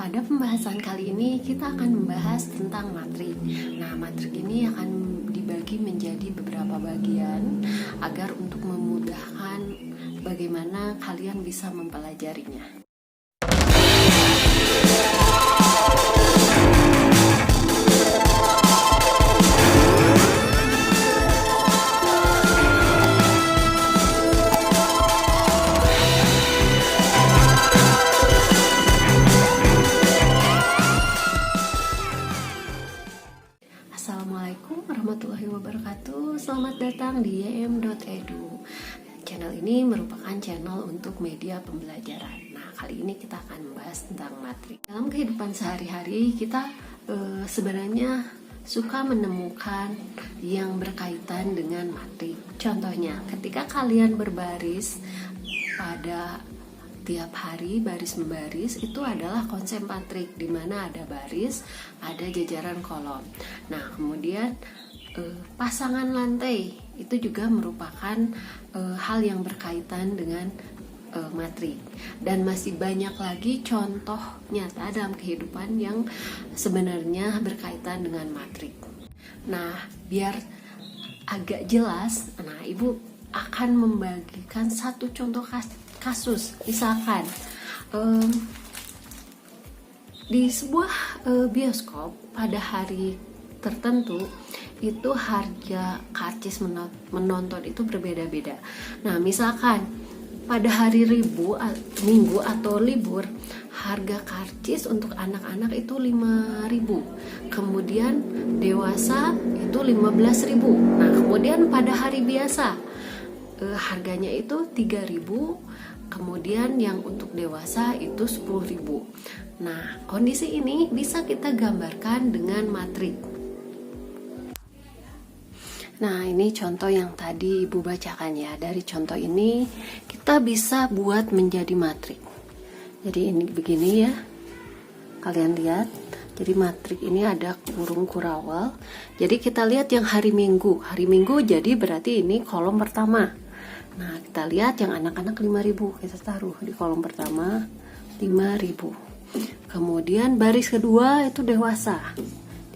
pada pembahasan kali ini kita akan membahas tentang matrik. Nah, matrik ini akan dibagi menjadi beberapa bagian agar untuk memudahkan bagaimana kalian bisa mempelajarinya. Assalamualaikum warahmatullahi wabarakatuh. Selamat datang di ym.edu. Channel ini merupakan channel untuk media pembelajaran. Nah, kali ini kita akan membahas tentang matrik. Dalam kehidupan sehari-hari kita sebenarnya suka menemukan yang berkaitan dengan matrik. Contohnya, ketika kalian berbaris pada tiap hari baris membaris, itu adalah konsep matrik, di mana ada baris, ada jajaran kolom. Nah, kemudian pasangan lantai itu juga merupakan hal yang berkaitan dengan matrik, dan masih banyak lagi contoh nyata dalam kehidupan yang sebenarnya berkaitan dengan matrik. Nah, biar agak jelas, nah Ibu akan membagikan satu contoh kasus. Misalkan di sebuah bioskop pada hari tertentu itu harga karcis menonton itu berbeda-beda. Nah, misalkan pada hari minggu atau libur, harga karcis untuk anak-anak itu 5.000, kemudian dewasa itu 15.000. Nah, kemudian pada hari biasa harganya itu 3.000, kemudian yang untuk dewasa itu 10.000. Nah, kondisi ini bisa kita gambarkan dengan matrik. Nah, ini contoh yang tadi Ibu bacakan ya. Dari contoh ini kita bisa buat menjadi matrik. Jadi ini begini ya, kalian lihat. Jadi matrik ini ada kurung kurawal. Jadi kita lihat yang hari Minggu jadi berarti ini kolom pertama. Nah, kita lihat yang anak-anak 5.000, kita taruh di kolom pertama 5.000. Kemudian baris kedua itu dewasa.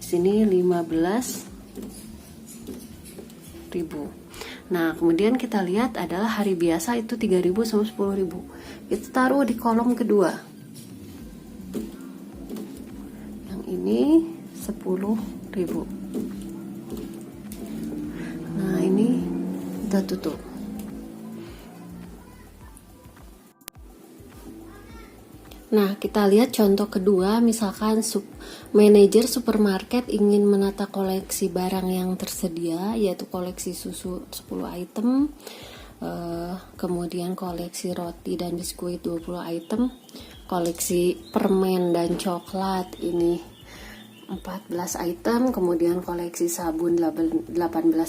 Di sini 15.000. Nah, kemudian kita lihat adalah hari biasa itu 3.000 sama 10.000. Kita taruh di kolom kedua. Yang ini 10.000. Nah, ini kita tutup. Nah, kita lihat contoh kedua, misalkan manajer supermarket ingin menata koleksi barang yang tersedia, yaitu koleksi susu 10 item, kemudian koleksi roti dan biskuit 20 item, koleksi permen dan coklat ini 14 item, kemudian koleksi sabun 18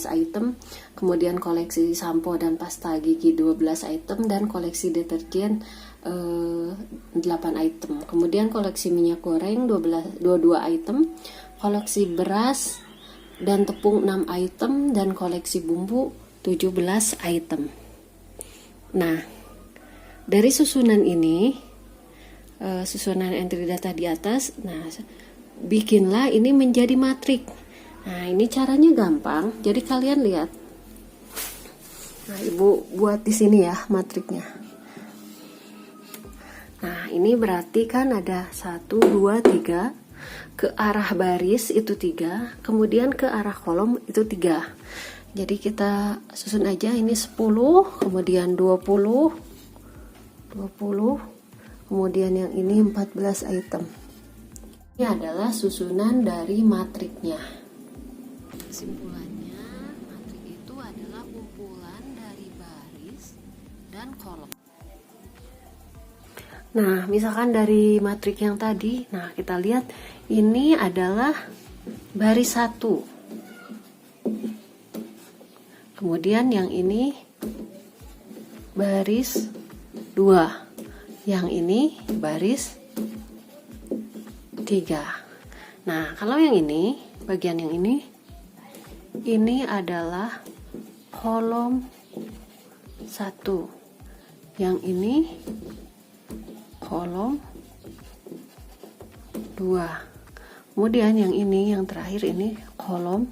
item, kemudian koleksi sampo dan pasta gigi 12 item, dan koleksi deterjen 8 item. Kemudian koleksi minyak goreng 22 item, koleksi beras dan tepung 6 item, dan koleksi bumbu 17 item. Nah, dari susunan ini, susunan entry data di atas, nah bikinlah ini menjadi matrik. Nah, ini caranya gampang. Jadi kalian lihat. Nah, Ibu buat di sini ya matriknya. Nah, ini berarti kan ada 1, 2, 3. Ke arah baris itu 3, kemudian ke arah kolom itu 3. Jadi kita susun aja, ini 10, kemudian 20, kemudian yang ini 14 item. Ini adalah susunan dari matriknya. Kesimpulannya, matrik itu adalah kumpulan dari baris dan kolom. Nah, misalkan dari matrik yang tadi, nah kita lihat ini adalah baris 1. Kemudian yang ini baris 2. Yang ini baris 3. Nah, kalau yang ini, bagian yang ini adalah kolom 1. Yang ini kolom 2. Kemudian yang ini, yang terakhir ini kolom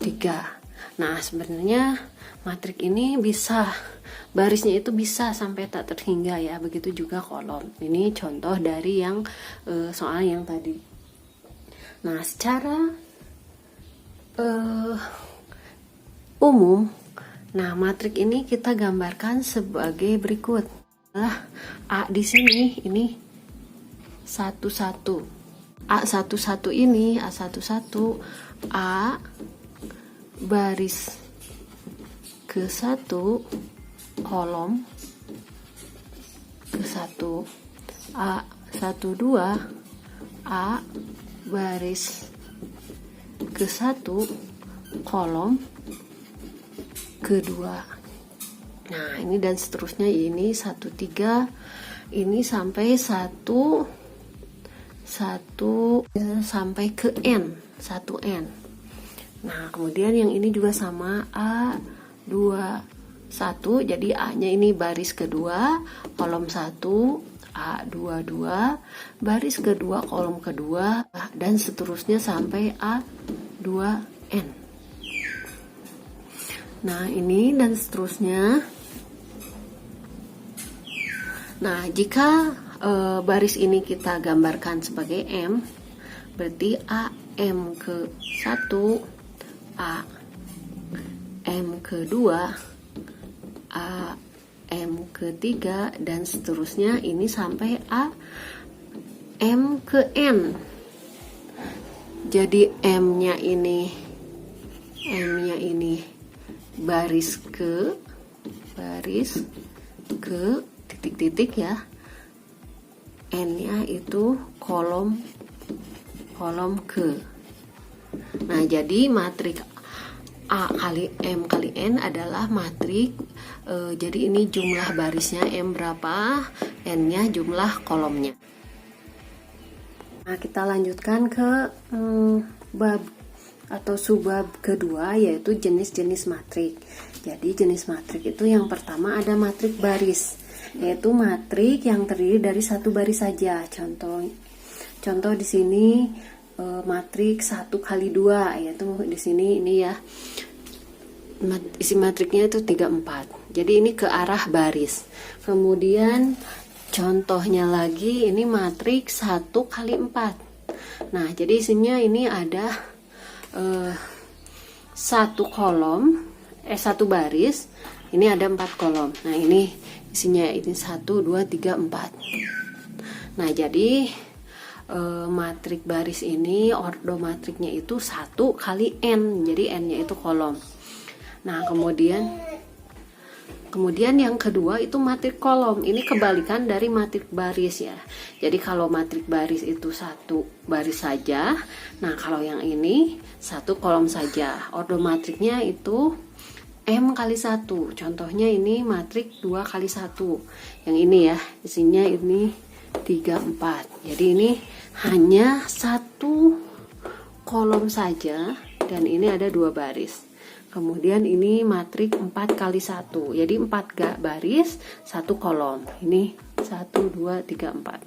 3. Nah, sebenarnya matrik ini bisa, barisnya itu bisa sampai tak terhingga ya, begitu juga kolom. Ini contoh dari yang soal yang tadi. Nah, secara umum, nah matrik ini kita gambarkan sebagai berikut. Nah, A di sini ini 11. A11 ini, A11, A baris ke-1 kolom ke-1, A12, A baris ke-1 kolom ke-2. Nah, ini dan seterusnya, ini 13, ini sampai 1 sampai ke N, 1N. Nah, kemudian yang ini juga sama, A21, jadi A-nya ini baris kedua, kolom 1, A22, baris kedua, kolom kedua, dan seterusnya sampai A2N. Nah, ini dan seterusnya. Nah, jika baris ini kita gambarkan sebagai M, berarti AM ke-1, AM ke-2, AM ke-3, dan seterusnya ini sampai AM ke N. Jadi M-nya ini baris ke titik-titik ya. N-nya itu kolom ke. Nah, jadi matrik A kali M kali N adalah matrik, jadi ini jumlah barisnya M berapa, N-nya jumlah kolomnya. Nah, kita lanjutkan ke bab atau subbab kedua, yaitu jenis-jenis matrik. Jadi jenis matrik itu yang pertama ada matrik baris, yaitu matrik yang terdiri dari satu baris saja. Contoh di sini matrik 1 kali 2, yaitu di sini ini ya, isi matriknya itu 34. Jadi ini ke arah baris. Kemudian contohnya lagi ini matrik 1 kali 4. Nah, jadi isinya ini ada satu baris, ini ada 4 kolom. Nah, ini isinya ini 1, 2, 3, 4. Nah, jadi matrik baris ini ordo matriknya itu 1 kali N, jadi N-nya itu kolom. Nah, kemudian yang kedua itu matrik kolom. Ini kebalikan dari matrik baris ya. Jadi kalau matrik baris itu 1 baris saja, nah kalau yang ini 1 kolom saja. Ordo matriknya itu M kali 1. Contohnya ini matrik 2 kali 1. Yang ini ya, isinya ini 3, 4. Jadi ini hanya 1 kolom saja, dan ini ada 2 baris. Kemudian ini matrik 4 kali 1. Jadi 4 baris, 1 kolom. Ini 1, 2, 3, 4.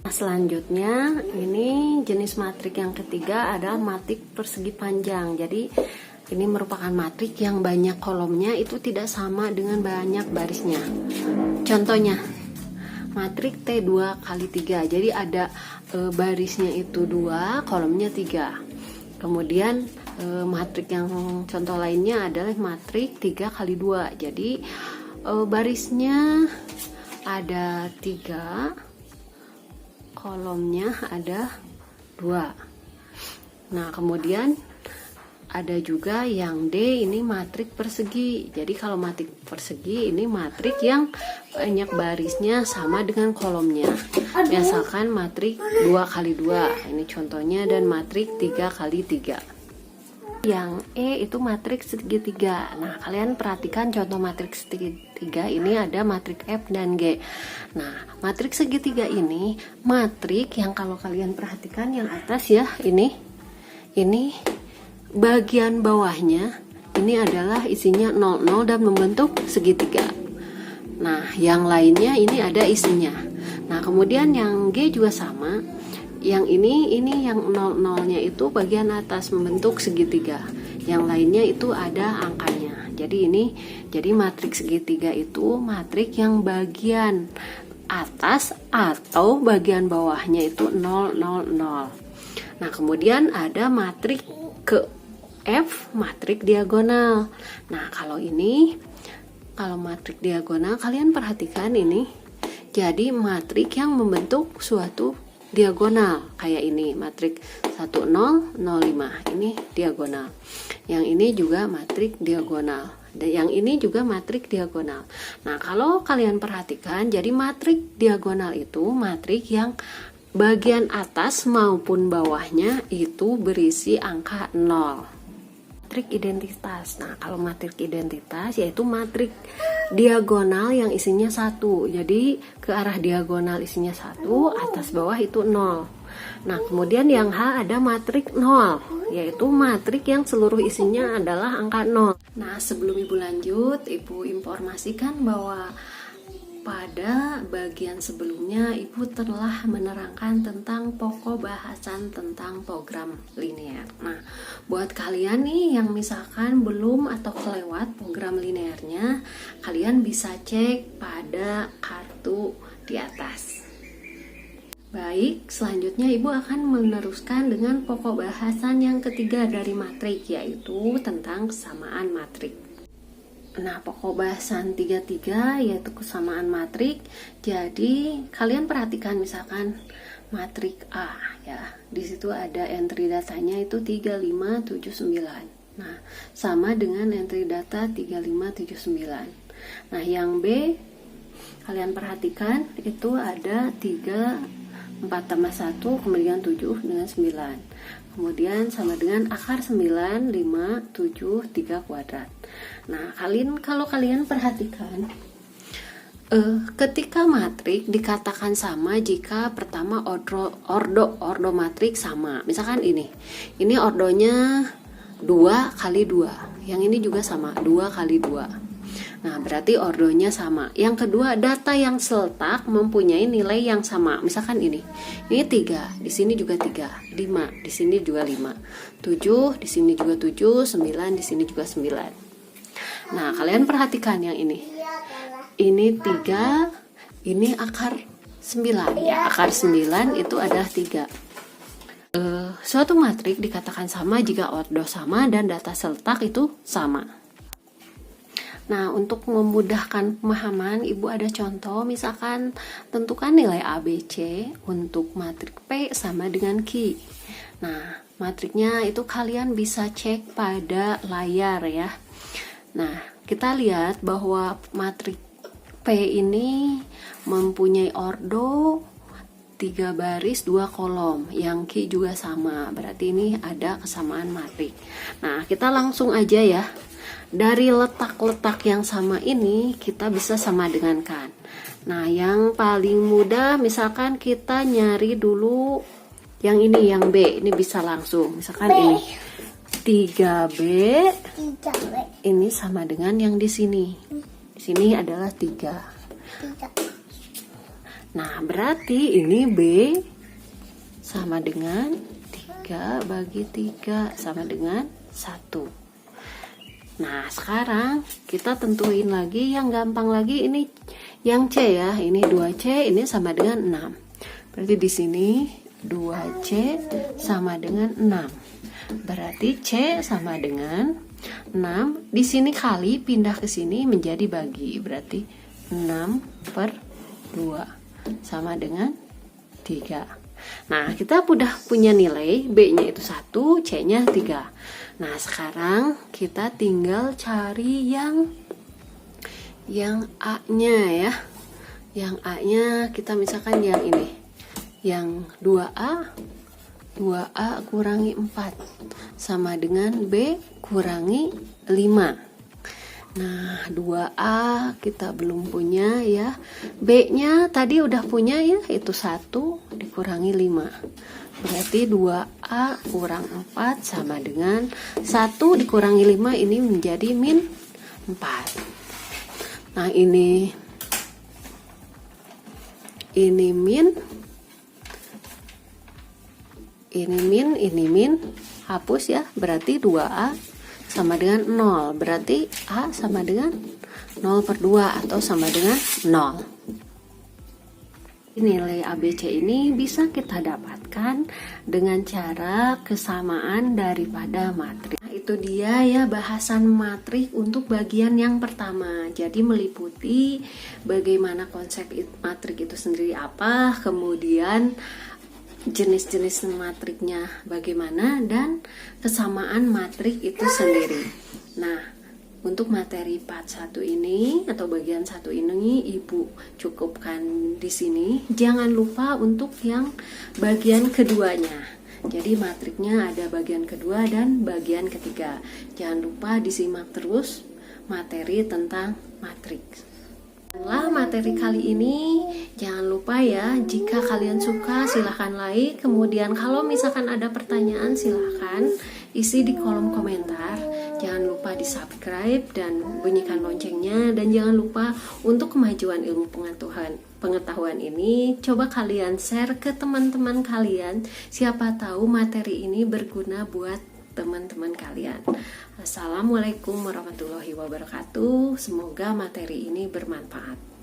Nah, selanjutnya ini jenis matrik yang ketiga adalah matrik persegi panjang. Jadi ini merupakan matrik yang banyak kolomnya itu tidak sama dengan banyak barisnya. Contohnya matrik T2 kali 3. Jadi ada barisnya itu 2, kolomnya 3. Kemudian matrik yang contoh lainnya adalah matrik 3 kali 2. Jadi barisnya ada 3, kolomnya ada 2. Nah, kemudian ada juga yang D, ini matrik persegi. Jadi kalau matrik persegi ini matrik yang banyak barisnya sama dengan kolomnya. Misalkan matrik 2 kali 2, ini contohnya, dan matrik 3 kali 3. Yang E itu matrik segitiga. Nah, kalian perhatikan contoh matrik segitiga ini ada matrik F dan G. Nah, matrik segitiga ini matrik yang kalau kalian perhatikan yang atas ya, ini bagian bawahnya ini adalah isinya 00 dan membentuk segitiga. Nah, yang lainnya ini ada isinya. Nah, kemudian yang G juga sama. Yang ini yang 00-nya itu bagian atas membentuk segitiga. Yang lainnya itu ada angkanya. Jadi matriks segitiga itu matriks yang bagian atas atau bagian bawahnya itu 0, 0, 0. Nah, kemudian ada matriks ke F, matriks diagonal. Nah, kalau matriks diagonal, kalian perhatikan ini. Jadi matriks yang membentuk suatu diagonal kayak ini, matriks 1, 0, 0, 5. Ini diagonal. Yang ini juga matriks diagonal. Dan yang ini juga matriks diagonal. Nah, kalau kalian perhatikan, jadi matriks diagonal itu matriks yang bagian atas maupun bawahnya itu berisi angka 0. Matriks identitas. Nah, kalau matriks identitas yaitu matriks diagonal yang isinya 1. Jadi ke arah diagonal isinya 1, atas bawah itu 0. Nah, kemudian yang H ada matriks 0, yaitu matriks yang seluruh isinya adalah angka 0. Nah, sebelum Ibu lanjut, Ibu informasikan bahwa pada bagian sebelumnya Ibu telah menerangkan tentang pokok bahasan tentang program linear. Nah, buat kalian nih yang misalkan belum atau kelewat program linearnya, kalian bisa cek pada kartu di atas. Baik, selanjutnya Ibu akan meneruskan dengan pokok bahasan yang ketiga dari matriks, yaitu tentang kesamaan matriks. Nah, pokok bahasan 33 yaitu kesamaan matriks. Jadi, kalian perhatikan misalkan matriks A ya. Di situ ada entry datanya itu 3579. Nah, sama dengan entry data 3579. Nah, yang B kalian perhatikan itu ada 3 4 tambah 1 kemudian 7 dengan 9. Kemudian sama dengan akar 9, 5, 7, 3 kuadrat. Nah, kalau kalian perhatikan, ketika matriks dikatakan sama jika pertama ordo matriks sama. Misalkan ini ordonya 2 kali 2. Yang ini juga sama, 2 kali 2. Nah, berarti ordonya sama. Yang kedua, data yang seletak mempunyai nilai yang sama. Misalkan ini 3, di sini juga 3, 5, di sini juga 5, 7, di sini juga 7, 9, di sini juga 9. Nah, kalian perhatikan yang ini. Ini 3, ini akar 9. Ya, akar 9 itu adalah 3. Suatu matriks dikatakan sama jika ordo sama dan data seletak itu sama. Nah, untuk memudahkan pemahaman, Ibu ada contoh, misalkan tentukan nilai ABC untuk matriks P sama dengan Q. Nah, matriksnya itu kalian bisa cek pada layar ya. Nah, kita lihat bahwa matriks P ini mempunyai ordo 3 baris 2 kolom, yang Q juga sama, berarti ini ada kesamaan matriks. Nah, kita langsung aja ya. Dari letak-letak yang sama ini kita bisa sama dengankan. Nah, yang paling mudah misalkan kita nyari dulu yang ini, yang B. Ini bisa langsung. Misalkan B. Ini 3B. Ini sama dengan yang di sini. Di sini adalah 3. Nah, berarti ini B sama dengan 3 bagi 3 sama dengan 1. Nah, sekarang kita tentuin lagi yang gampang lagi, ini yang C ya. Ini 2C, ini sama dengan 6. Berarti di sini 2C sama dengan 6. Berarti C sama dengan 6. Di sini kali pindah ke sini menjadi bagi. Berarti 6/2 sama dengan 3. Nah, kita udah punya nilai B-nya itu 1, C-nya 3. Nah, sekarang kita tinggal cari yang A-nya ya. Yang A-nya kita misalkan yang ini. Yang 2A kurangi 4 sama dengan B kurangi 5. Nah, 2A kita belum punya ya. B-nya tadi udah punya ya, itu 1 dikurangi 5. Berarti 2A kurang 4 sama dengan 1 dikurangi 5, ini menjadi min 4. Nah, ini ini min, ini min, hapus ya, berarti 2A sama dengan 0, berarti A sama dengan 0/2 atau sama dengan 0. Nilai ABC ini bisa kita dapatkan dengan cara kesamaan daripada matrik. Nah, itu dia ya bahasan matrik untuk bagian yang pertama. Jadi meliputi bagaimana konsep matrik itu sendiri apa, kemudian jenis-jenis matriknya bagaimana, dan kesamaan matrik itu sendiri. Nah, untuk materi part 1 ini atau bagian 1 ini Ibu cukupkan di sini. Jangan lupa untuk yang bagian keduanya. Jadi matriknya ada bagian kedua dan bagian ketiga. Jangan lupa disimak terus materi tentang matrik. Setelah materi kali ini, jangan lupa ya, jika kalian suka silahkan like. Kemudian kalau misalkan ada pertanyaan silahkan isi di kolom komentar. Jangan lupa di subscribe dan bunyikan loncengnya. Dan jangan lupa untuk kemajuan ilmu pengetahuan ini, coba kalian share ke teman-teman kalian. Siapa tahu materi ini berguna buat teman-teman kalian. Assalamualaikum warahmatullahi wabarakatuh. Semoga materi ini bermanfaat.